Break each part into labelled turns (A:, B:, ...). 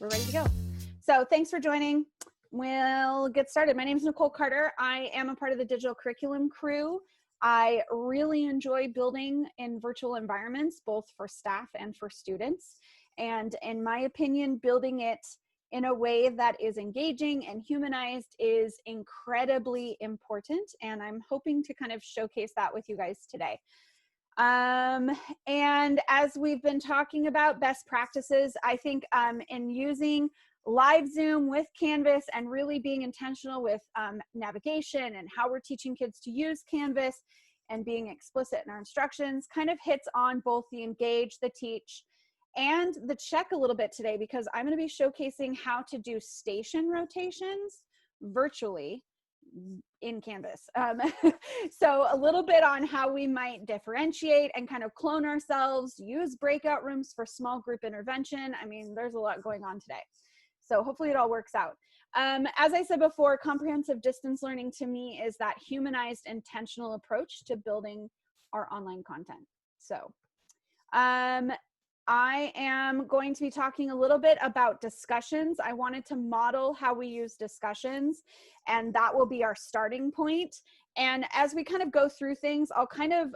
A: we're ready to go. So thanks for joining. We'll get started. My name is Nicole Carter. I am a part of the digital curriculum crew. I really enjoy building in virtual environments, both for staff and for students. And in my opinion, building it in a way that is engaging and humanized is incredibly important. And I'm hoping to kind of showcase that with you guys today. And as we've been talking about best practices, I think in using live Zoom with Canvas and really being intentional with navigation and how we're teaching kids to use Canvas and being explicit in our instructions kind of hits on both the engage, the teach, and the check a little bit today, because I'm going to be showcasing how to do station rotations virtually in Canvas. So a little bit on how we might differentiate and kind of clone ourselves, use breakout rooms for small group intervention. I mean, there's a lot going on today. So hopefully it all works out. As I said before, comprehensive distance learning to me is that humanized, intentional approach to building our online content. So I am going to be talking a little bit about discussions. I wanted to model how we use discussions, and that will be our starting point. And as we kind of go through things, I'll kind of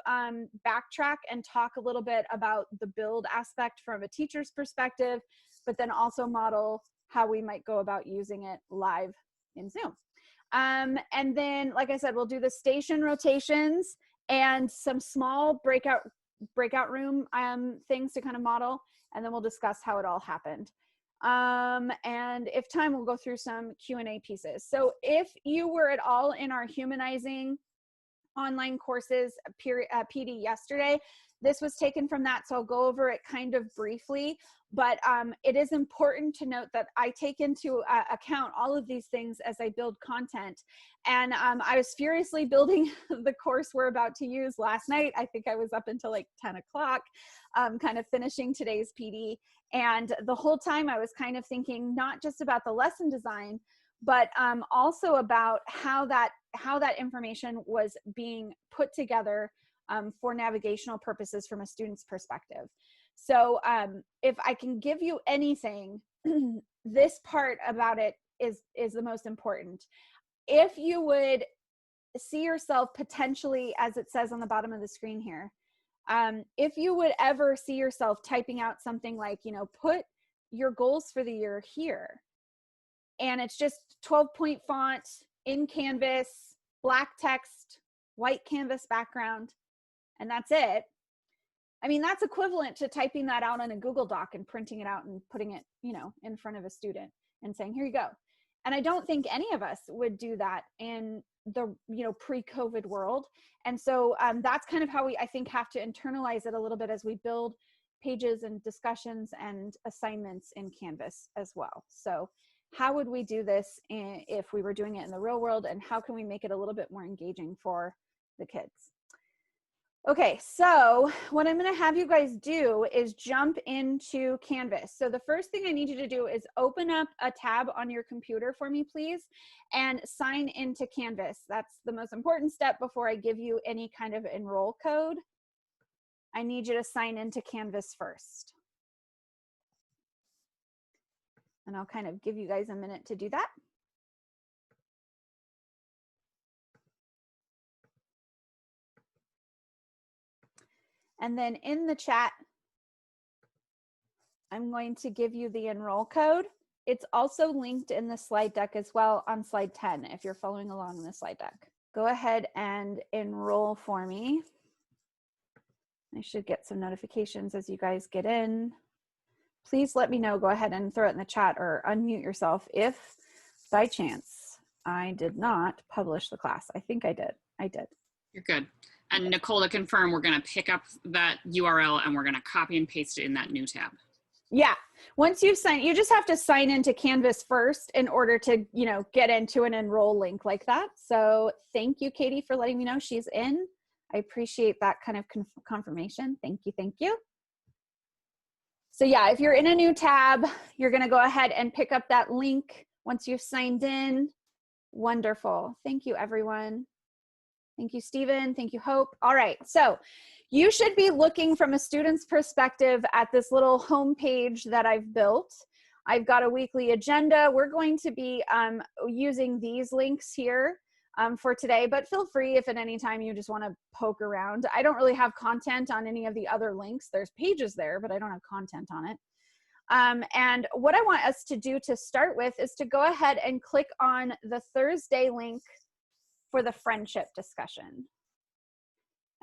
A: backtrack and talk a little bit about the build aspect from a teacher's perspective, but then also model how we might go about using it live in Zoom. And then, like I said, we'll do the station rotations and some small breakout room things to kind of model, and then we'll discuss how it all happened. And if time, we'll go through some Q&A pieces. So if you were at all in our humanizing online courses PD yesterday, this was taken from that, so I'll go over it kind of briefly, but it is important to note that I take into account all of these things as I build content. And I was furiously building the course we're about to use last night. I think I was up until like 10 o'clock, kind of finishing today's PD. And the whole time I was kind of thinking not just about the lesson design, but also about how that information was being put together for navigational purposes from a student's perspective. So if I can give you anything, this part about it is the most important. If you would see yourself potentially, as it says on the bottom of the screen here, if you would ever see yourself typing out something like, you know, put your goals for the year here, and it's just 12-point font in Canvas, black text, white Canvas background, and that's it. I mean, that's equivalent to typing that out on a Google Doc and printing it out and putting it, you know, in front of a student and saying, here you go. And I don't think any of us would do that in the, you know, pre-COVID world. And so that's kind of how we, I think, have to internalize it a little bit as we build pages and discussions and assignments in Canvas as well. So how would we do this if we were doing it in the real world, and how can we make it a little bit more engaging for the kids? Okay, so what I'm going to have you guys do is jump into Canvas. So the first thing I need you to do is open up a tab on your computer for me, please, and sign into Canvas. That's the most important step before I give you any kind of enroll code. I need you to sign into Canvas first. And I'll kind of give you guys a minute to do that. And then in the chat, I'm going to give you the enroll code. It's also linked in the slide deck as well on slide 10, if you're following along in the slide deck. Go ahead and enroll for me. I should get some notifications as you guys get in. Please let me know, go ahead and throw it in the chat or unmute yourself if by chance I did not publish the class. I think I did. I did.
B: You're good. And Nicole, to confirm, we're going to pick up that URL and we're going to copy and paste it in that new tab.
A: Yeah. Once you've signed, you just have to sign into Canvas first in order to, you know, get into an enroll link like that. So thank you, Katie, for letting me know she's in. I appreciate that kind of confirmation. Thank you. Thank you. So yeah, if you're in a new tab, you're going to go ahead and pick up that link once you've signed in. Wonderful. Thank you, everyone. Thank you, Stephen. Thank you, Hope. All right. So you should be looking from a student's perspective at this little home page that I've built. I've got a weekly agenda. We're going to be using these links here for today, but feel free if at any time you just want to poke around. I don't really have content on any of the other links. There's pages there, but I don't have content on it. And what I want us to do to start with is to go ahead and click on the Thursday link for the friendship discussion.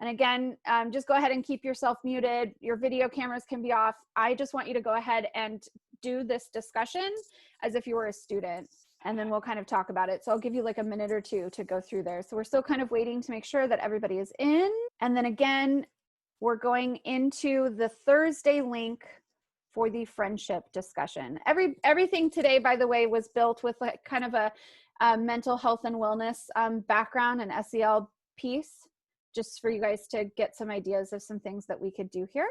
A: And again, just go ahead and keep yourself muted. Your video cameras can be off. I just want you to go ahead and do this discussion as if you were a student, and then we'll kind of talk about it. So I'll give you like a minute or two to go through there. So we're still kind of waiting to make sure that everybody is in. And then again, we're going into the Thursday link for the friendship discussion. Everything today, by the way, was built with like kind of a mental health and wellness background and SEL piece, just for you guys to get some ideas of some things that we could do here.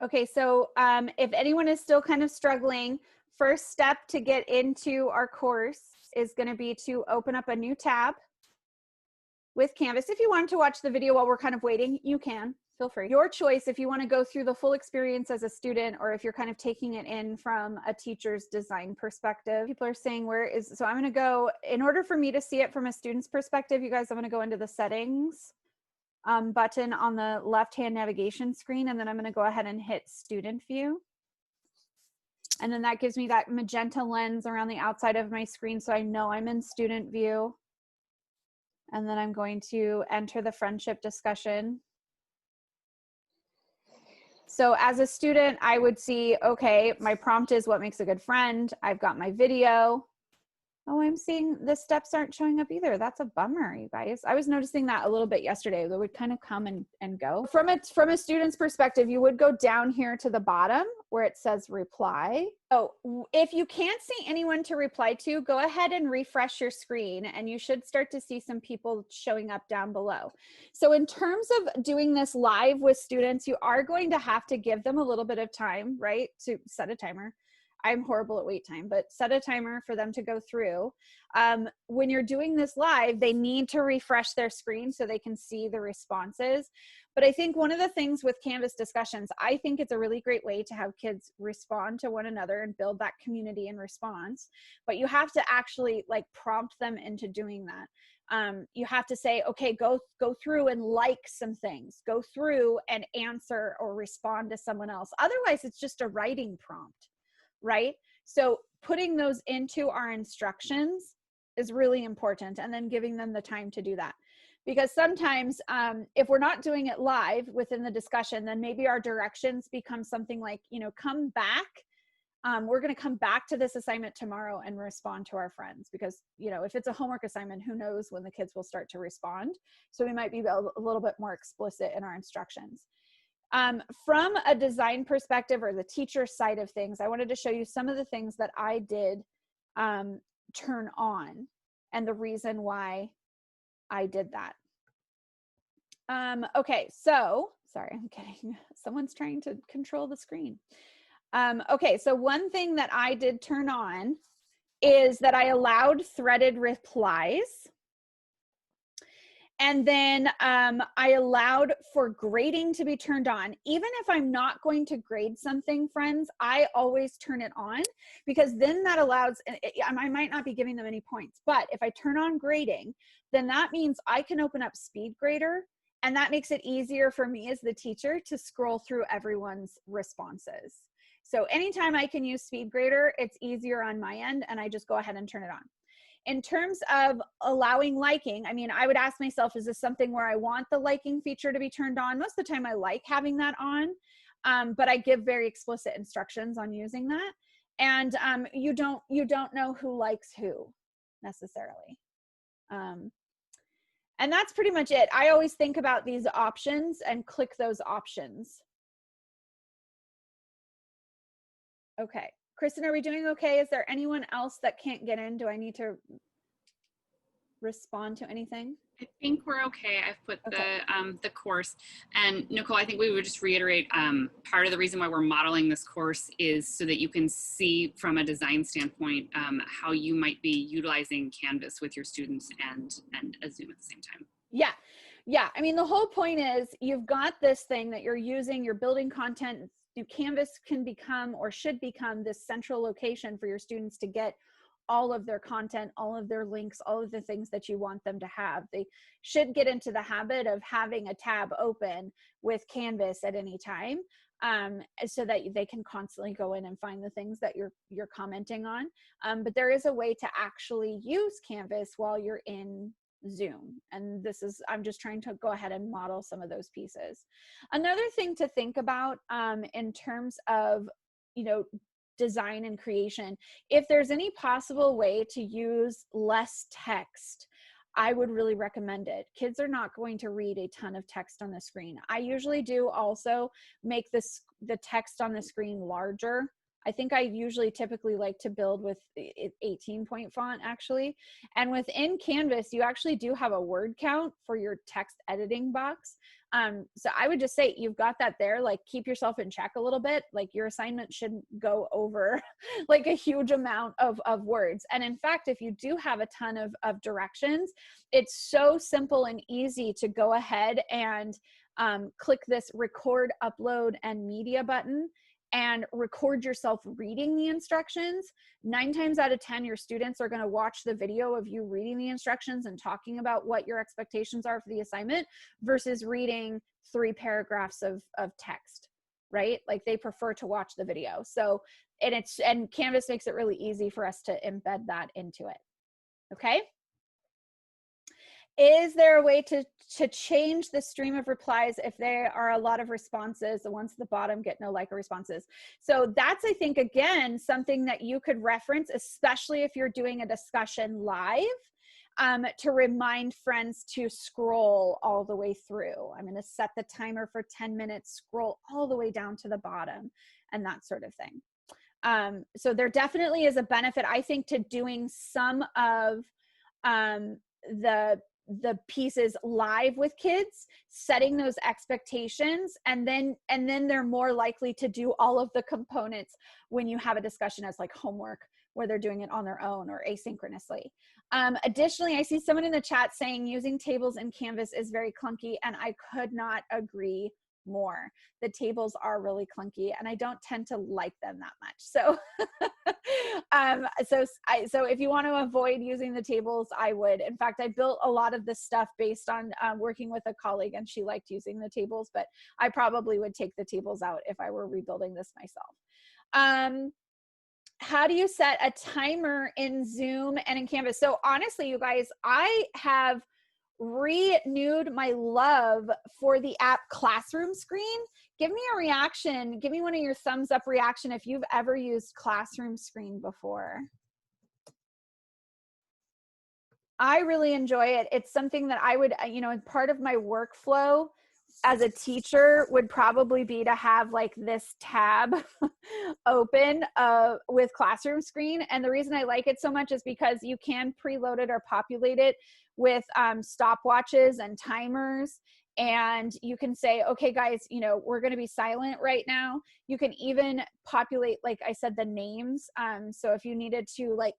A: Okay, so if anyone is still kind of struggling, first step to get into our course is going to be to open up a new tab with Canvas. If you want to watch the video while we're kind of waiting, you can. Feel free. Your choice if you want to go through the full experience as a student, or if you're kind of taking it in from a teacher's design perspective. People are saying where is, so I'm going to go, in order for me to see it from a student's perspective, you guys, I'm going to go into the settings button on the left-hand navigation screen, and then I'm going to go ahead and hit student view. And then that gives me that magenta lens around the outside of my screen, so I know I'm in student view. And then I'm going to enter the friendship discussion. So as a student, I would see, okay, my prompt is what makes a good friend. I've got my video. Oh, I'm seeing the steps aren't showing up either. That's a bummer, you guys. I was noticing that a little bit yesterday. They would kind of come and go. From a student's perspective, you would go down here to the bottom where it says reply. Oh, if you can't see anyone to reply to, go ahead and refresh your screen and you should start to see some people showing up down below. So in terms of doing this live with students, you are going to have to give them a little bit of time, right, to set a timer. I'm horrible at wait time, but set a timer for them to go through. When you're doing this live, they need to refresh their screen so they can see the responses. But I think one of the things with Canvas discussions, I think it's a really great way to have kids respond to one another and build that community and response. But you have to actually like prompt them into doing that. You have to say, okay, go through and like some things, go through and answer or respond to someone else. Otherwise, it's just a writing prompt. Right? So putting those into our instructions is really important, and then giving them the time to do that. Because sometimes if we're not doing it live within the discussion, then maybe our directions become something like, you know, come back. We're going to come back to this assignment tomorrow and respond to our friends, because, you know, if it's a homework assignment, who knows when the kids will start to respond. So we might be a little bit more explicit in our instructions. From a design perspective or the teacher side of things, I wanted to show you some of the things that I did turn on and the reason why I did that. Okay, so, sorry, I'm kidding. Someone's trying to control the screen. Okay, so one thing that I did turn on is that I allowed threaded replies. And then I allowed for grading to be turned on. Even if I'm not going to grade something, friends, I always turn it on, because then that allows, I might not be giving them any points, but if I turn on grading, then that means I can open up Speed Grader, and that makes it easier for me as the teacher to scroll through everyone's responses. So anytime I can use Speed Grader, it's easier on my end, and I just go ahead and turn it on. In terms of allowing liking, I mean, I would ask myself, is this something where I want the liking feature to be turned on? Most of the time I like having that on, but I give very explicit instructions on using that. And you don't know who likes who necessarily. And that's pretty much it. I always think about these options and click those options. Okay. Kristen, are we doing okay? Is there anyone else that can't get in? Do I need to respond to anything?
B: I think we're okay. I've put the course. And Nicole, I think we would just reiterate, part of the reason why we're modeling this course is so that you can see from a design standpoint how you might be utilizing Canvas with your students and a Zoom at the same time.
A: Yeah. I mean, the whole point is you've got this thing that you're using, you're building content Canvas can become, or should become, this central location for your students to get all of their content, all of their links, all of the things that you want them to have. They should get into the habit of having a tab open with Canvas at any time, so that they can constantly go in and find the things that you're commenting on. But there is a way to actually use Canvas while you're in Zoom. And I'm just trying to go ahead and model some of those pieces. Another thing to think about in terms of, design and creation, if there's any possible way to use less text, I would really recommend it. Kids are not going to read a ton of text on the screen. I usually do also make the text on the screen larger. I think I usually typically like to build with 18-point font, actually. And within Canvas, you actually do have a word count for your text editing box. So I would just say, you've got that there, like, keep yourself in check a little bit. Like, your assignment shouldn't go over like a huge amount of words. And in fact, if you do have a ton of directions, it's so simple and easy to go ahead and click this record, upload, and media button and record yourself reading the instructions. 9 times out of 10, your students are going to watch the video of you reading the instructions and talking about what your expectations are for the assignment versus reading 3 paragraphs of text, right? Like, they prefer to watch the video. So, and Canvas makes it really easy for us to embed that into it. Okay. Is there a way to change the stream of replies if there are a lot of responses, the ones at the bottom get no like or responses? So that's, I think, again, something that you could reference, especially if you're doing a discussion live, to remind friends to scroll all the way through. I'm going to set the timer for 10 minutes, scroll all the way down to the bottom, and that sort of thing. So there definitely is a benefit, I think, to doing some of the pieces live with kids, setting those expectations, and then they're more likely to do all of the components when you have a discussion as like homework, where they're doing it on their own or asynchronously. Additionally, I see someone in the chat saying using tables in Canvas is very clunky, and I could not agree more. The tables are really clunky, and I don't tend to like them that much. So, so if you want to avoid using the tables, I would. In fact, I built a lot of this stuff based on working with a colleague, and she liked using the tables, but I probably would take the tables out if I were rebuilding this myself. How do you set a timer in Zoom and in Canvas? So honestly, you guys, I have renewed my love for the app Classroom Screen. Give me a reaction. Give me one of your thumbs up reaction if you've ever used Classroom Screen before. I really enjoy it. It's something that I would, part of my workflow as a teacher would probably be to have like this tab open with Classroom Screen. And the reason I like it so much is because you can preload it or populate it with stopwatches and timers. And you can say, okay, guys, we're going to be silent right now. You can even populate, like I said, the names. So if you needed to like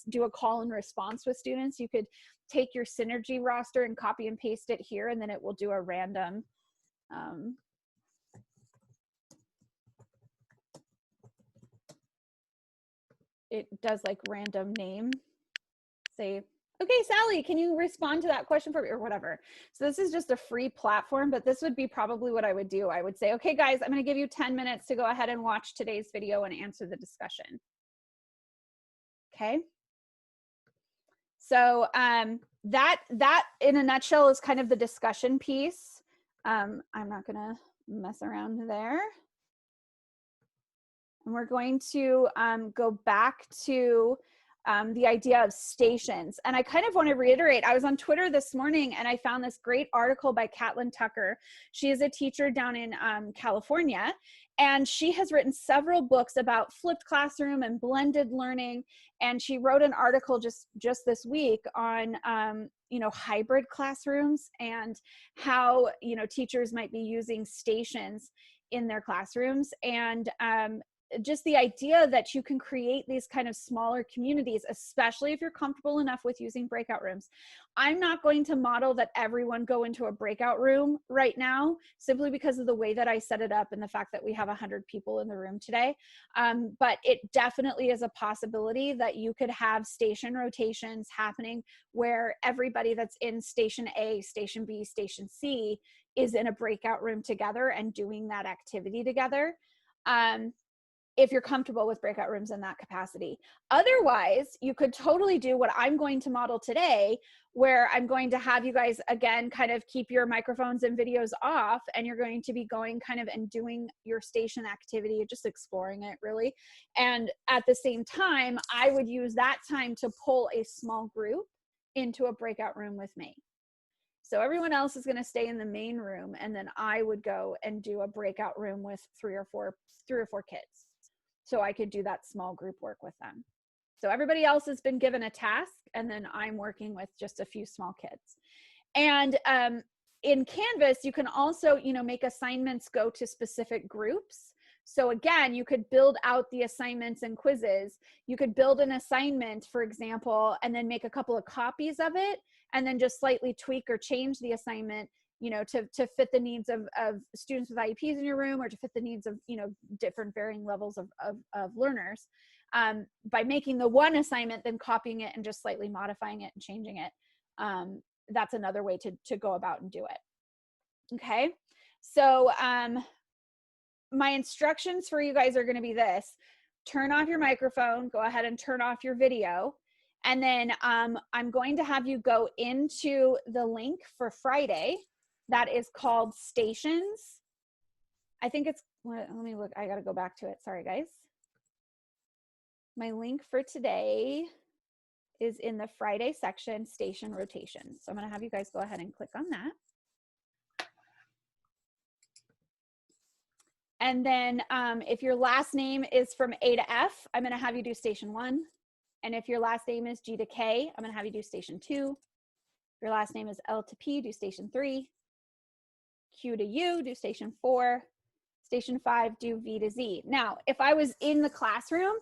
A: do a call and response with students, you could take your Synergy roster and copy and paste it here, and then it will do a random it does like random name. Say, okay, Sally, can you respond to that question for me, or whatever. So this is just a free platform, but this would be probably what I would do. I would say, okay, guys, I'm going to give you 10 minutes to go ahead and watch today's video and answer the discussion. Okay. So that in a nutshell is kind of the discussion piece. I'm not going to mess around there. And we're going to go back to the idea of stations. And I kind of want to reiterate, I was on Twitter this morning and I found this great article by Caitlin Tucker. She is a teacher down in California, and she has written several books about flipped classroom and blended learning. And she wrote an article just this week on hybrid classrooms and how teachers might be using stations in their classrooms. And just the idea that you can create these kind of smaller communities, especially if you're comfortable enough with using breakout rooms. I'm not going to model that everyone go into a breakout room right now, simply because of the way that I set it up and the fact that we have 100 people in the room today. But it definitely is a possibility that you could have station rotations happening where everybody that's in station A, station B, station C is in a breakout room together and doing that activity together. If you're comfortable with breakout rooms in that capacity. Otherwise, you could totally do what I'm going to model today, where I'm going to have you guys, again, kind of keep your microphones and videos off, and you're going to be going kind of and doing your station activity, just exploring it really. And at the same time, I would use that time to pull a small group into a breakout room with me. So everyone else is going to stay in the main room, and then I would go and do a breakout room with three or four kids. So I could do that small group work with them. So everybody else has been given a task, and then I'm working with just a few small kids. And in Canvas, you can also, make assignments go to specific groups. So again, you could build out the assignments and quizzes. You could build an assignment, for example, and then make a couple of copies of it, and then just slightly tweak or change the assignment, to fit the needs of students with IEPs in your room, or to fit the needs of, different varying levels of learners. By making the one assignment, then copying it and just slightly modifying it and changing it. That's another way to go about and do it. Okay. So my instructions for you guys are going to be this: turn off your microphone, go ahead and turn off your video. And then I'm going to have you go into the link for Friday that is called Stations. I think it's, let me look, I got to go back to it. Sorry, guys. My link for today is in the Friday section, Station Rotation. So I'm going to have you guys go ahead and click on that. And then if your last name is from A to F, I'm going to have you do Station 1. And if your last name is G to K, I'm going to have you do Station 2. If your last name is L to P, do Station 3. Q to U, do Station 4. Station 5, do V to Z. Now, if I was in the classroom,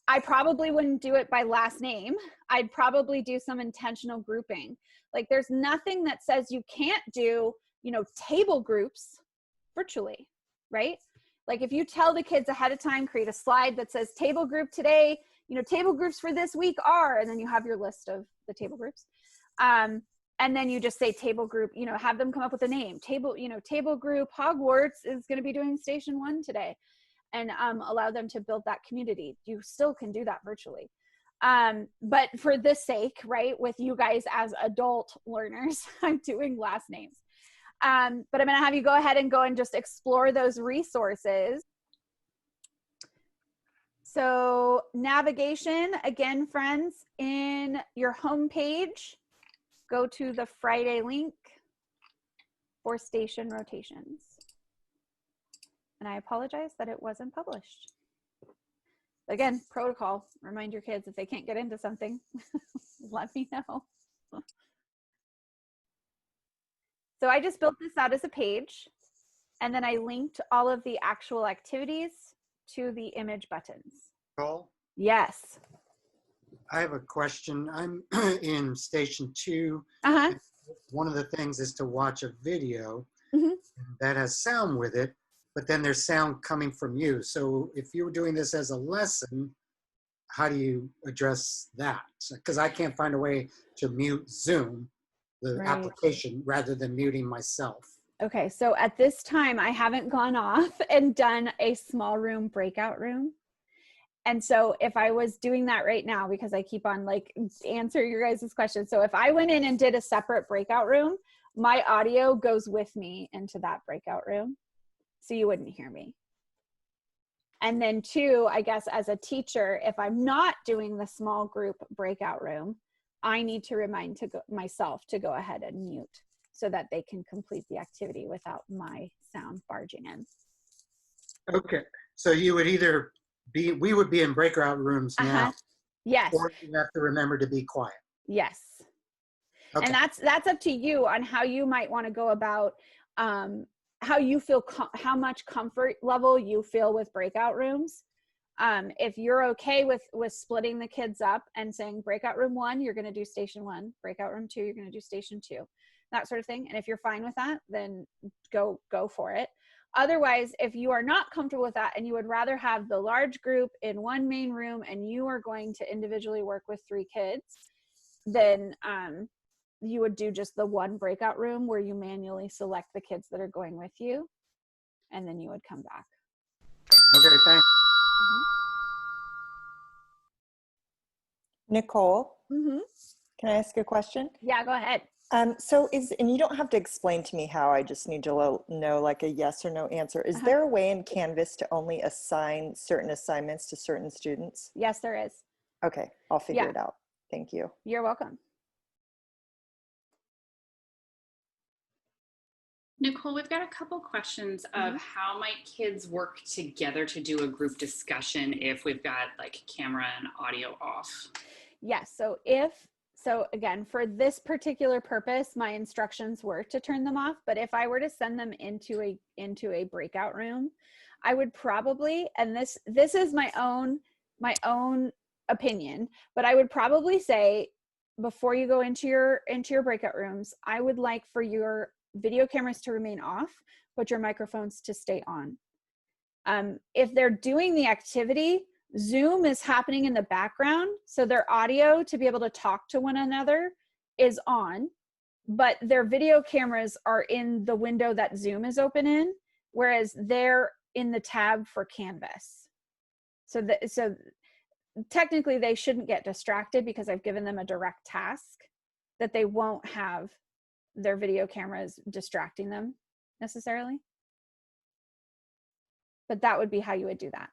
A: I probably wouldn't do it by last name. I'd probably do some intentional grouping. Like, there's nothing that says you can't do, table groups virtually, right? Like, if you tell the kids ahead of time, create a slide that says table group today, table groups for this week are, and then you have your list of the table groups. And then you just say table group, have them come up with a name. Table group Hogwarts is going to be doing Station 1 today, and allow them to build that community. You still can do that virtually. But for this sake, right, with you guys as adult learners, I'm doing last names. But I'm going to have you go ahead and just explore those resources. So navigation, again, friends, in your home page, go to the Friday link for station rotations. And I apologize that it wasn't published. Again, protocol, remind your kids if they can't get into something, let me know. So I just built this out as a page, and then I linked all of the actual activities to the image buttons.
C: Call?
A: Yes.
C: I have a question. I'm in Station 2. One of the things is to watch a video that has sound with it, but then there's sound coming from you. So if you were doing this as a lesson, how do you address that? Because I can't find a way to mute Zoom, the application, rather than muting myself.
A: Okay, so at this time, I haven't gone off and done a small room breakout room. And so if I was doing that right now, because I keep on answering your guys' questions. So if I went in and did a separate breakout room, my audio goes with me into that breakout room. So you wouldn't hear me. And then two, I guess as a teacher, if I'm not doing the small group breakout room, I need to remind myself to go ahead and mute so that they can complete the activity without my sound barging in.
C: Okay, so you would either we would be in breakout rooms now.
A: Yes.
C: Or you have to remember to be quiet.
A: Yes.
C: Okay.
A: And that's up to you on how you might want to go about how you feel, how much comfort level you feel with breakout rooms. If you're okay with splitting the kids up and saying breakout room 1, you're going to do station 1, breakout room 2, you're going to do station 2, that sort of thing. And if you're fine with that, then go for it. Otherwise, if you are not comfortable with that and you would rather have the large group in one main room and you are going to individually work with 3 kids, then you would do just the one breakout room where you manually select the kids that are going with you, and then you would come back.
C: Okay, thanks.
D: Nicole,
A: Mm-hmm.
D: can I ask a question?
A: Yeah, go ahead.
D: And you don't have to explain to me how, I just need to know like a yes or no answer. Is there a way in Canvas to only assign certain assignments to certain students?
A: Yes, there is.
D: Okay, I'll figure it out. Thank you.
A: You're welcome.
B: Nicole, we've got a couple questions of how might kids work together to do a group discussion if we've got like camera and audio off?
A: Yes, so again, for this particular purpose, my instructions were to turn them off, but if I were to send them into a breakout room, I would probably, and this is my own opinion, but I would probably say before you go into your breakout rooms, I would like for your video cameras to remain off, but your microphones to stay on. If they're doing the activity, Zoom is happening in the background, so their audio to be able to talk to one another is on, but their video cameras are in the window that Zoom is open in, whereas they're in the tab for Canvas. So technically they shouldn't get distracted because I've given them a direct task that they won't have their video cameras distracting them necessarily. But that would be how you would do that.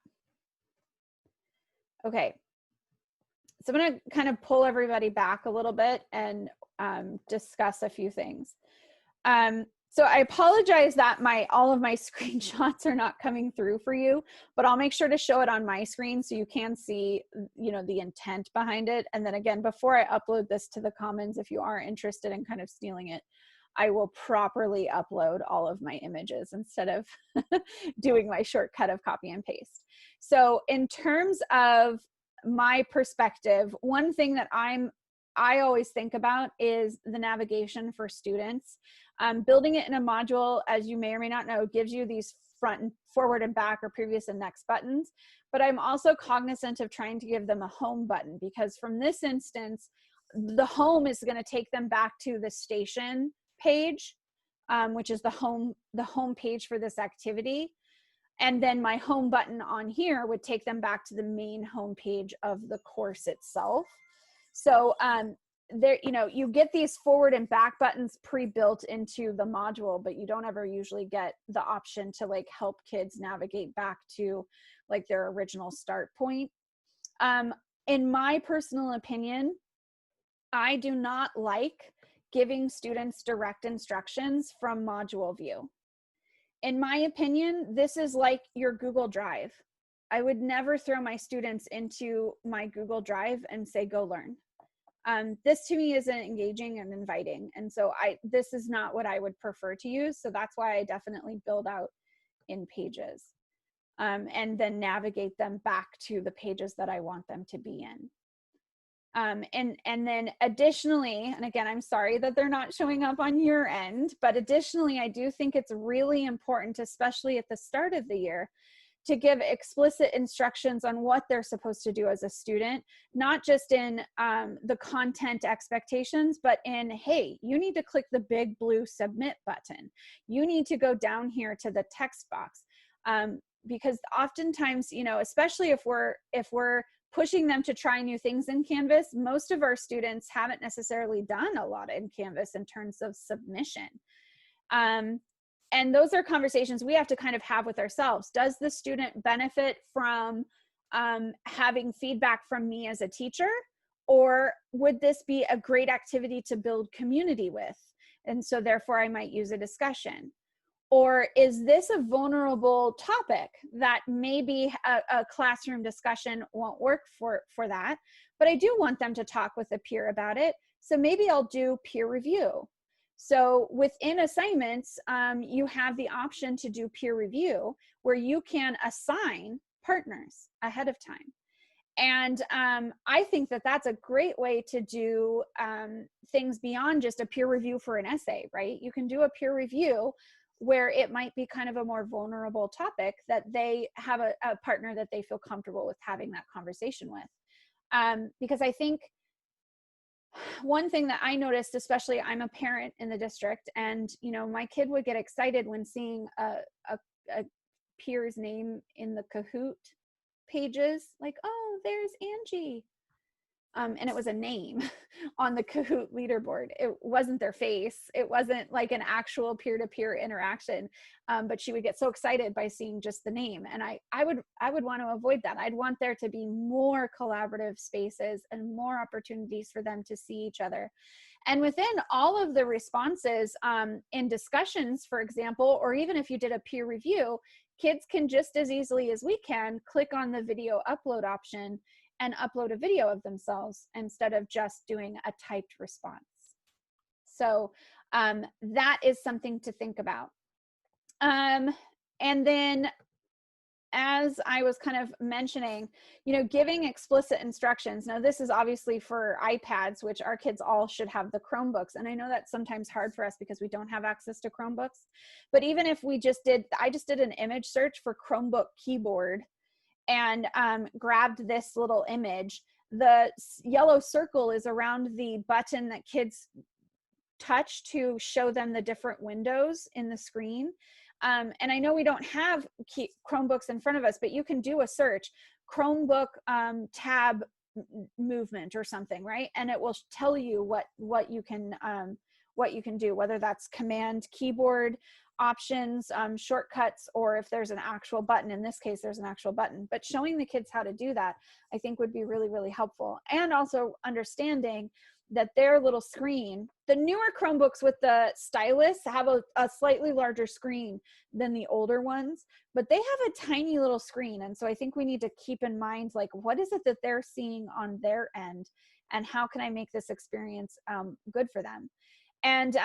A: Okay, so I'm going to kind of pull everybody back a little bit and discuss a few things. So I apologize that all of my screenshots are not coming through for you, but I'll make sure to show it on my screen so you can see, the intent behind it. And then again, before I upload this to the Commons, if you are interested in kind of stealing it, I will properly upload all of my images instead of doing my shortcut of copy and paste. So in terms of my perspective, one thing that I always think about is the navigation for students. Building it in a module, as you may or may not know, gives you these front and forward and back or previous and next buttons, but I'm also cognizant of trying to give them a home button, because from this instance, the home is going to take them back to the station page, which is the home page for this activity. And then my home button on here would take them back to the main home page of the course itself. So there, you get these forward and back buttons pre-built into the module, but you don't ever usually get the option to like help kids navigate back to like their original start point. In my personal opinion, I do not like giving students direct instructions from module view. In my opinion, this is like your Google Drive. I would never throw my students into my Google Drive and say, go learn. This to me isn't engaging and inviting. And so this is not what I would prefer to use. So that's why I definitely build out in pages and then navigate them back to the pages that I want them to be in. And then additionally, and again, I'm sorry that they're not showing up on your end, but additionally, I do think it's really important, especially at the start of the year, to give explicit instructions on what they're supposed to do as a student, not just in the content expectations, but in, hey, you need to click the big blue submit button. You need to go down here to the text box. Because oftentimes, especially if we're pushing them to try new things in Canvas, most of our students haven't necessarily done a lot in Canvas in terms of submission. And those are conversations we have to kind of have with ourselves. Does the student benefit from having feedback from me as a teacher? Or would this be a great activity to build community with? And so therefore I might use a discussion. Or is this a vulnerable topic that maybe a classroom discussion won't work for that, but I do want them to talk with a peer about it. So maybe I'll do peer review. So within assignments, you have the option to do peer review where you can assign partners ahead of time. And I think that that's a great way to do things beyond just a peer review for an essay, right? You can do a peer review where it might be kind of a more vulnerable topic that they have a partner that they feel comfortable with having that conversation with. Because I think one thing that I noticed, especially I'm a parent in the district, and you know, my kid would get excited when seeing a peer's name in the Kahoot pages, like, oh, there's Angie. And it was a name on the Kahoot leaderboard. It wasn't their face. It wasn't like an actual peer-to-peer interaction. But she would get so excited by seeing just the name. And I would want to avoid that. I'd want there to be more collaborative spaces and more opportunities for them to see each other. And within all of the responses in discussions, for example, or even if you did a peer review, kids can just as easily as we can click on the video upload option and upload a video of themselves instead of just doing a typed response. So that is something to think about. And then, as I was kind of mentioning, you know, giving explicit instructions. Now, this is obviously for iPads, which our kids all should have the Chromebooks. And I know that's sometimes hard for us because we don't have access to Chromebooks. But even if we just did, I just did an image search for Chromebook keyboard and grabbed this little image. The yellow circle is around the button that kids touch to show them the different windows in the screen. And I know we don't have Chromebooks in front of us, but you can do a search, Chromebook tab movement or something, right? And it will tell you what you can do, whether that's command keyboard options, shortcuts, or if there's an actual button. In this case, there's an actual button. But showing the kids how to do that, I think would be really, really helpful. And also understanding that their little screen, the newer Chromebooks with the stylus have a slightly larger screen than the older ones, but they have a tiny little screen. And so I think we need to keep in mind, like, what is it that they're seeing on their end, and how can I make this experience good for them? And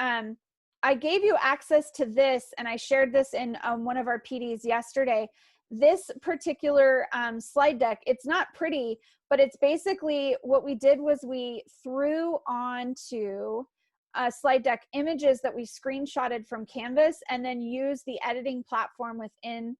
A: I gave you access to this, and I shared this in one of our PDs yesterday. This particular slide deck, it's not pretty, but it's basically what we did was we threw onto a slide deck images that we screenshotted from Canvas, and then used the editing platform within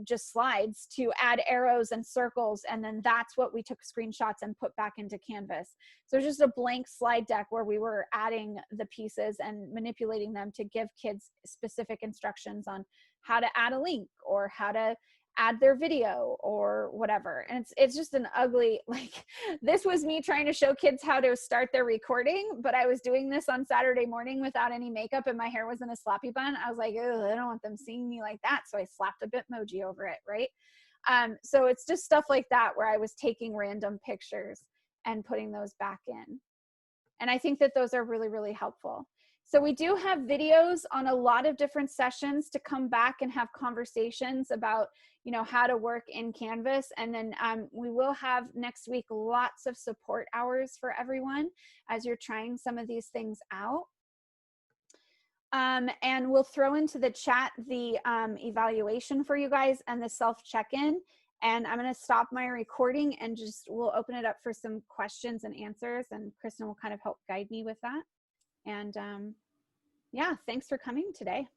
A: just slides to add arrows and circles, and then that's what we took screenshots and put back into Canvas. So it's just a blank slide deck where we were adding the pieces and manipulating them to give kids specific instructions on how to add a link or how to add their video or whatever. And it's just an ugly, like, this was me trying to show kids how to start their recording, but I was doing this on Saturday morning without any makeup and my hair was in a sloppy bun. I was like, oh, I don't want them seeing me like that. So I slapped a Bitmoji over it, right? So it's just stuff like that where I was taking random pictures and putting those back in. And I think that those are really, really helpful. So we do have videos on a lot of different sessions to come back and have conversations about, you know, how to work in Canvas. And then we will have next week lots of support hours for everyone as you're trying some of these things out. And we'll throw into the chat the evaluation for you guys and the self-check-in. And I'm going to stop my recording and we'll open it up for some questions and answers. And Kristen will kind of help guide me with that. And yeah, thanks for coming today.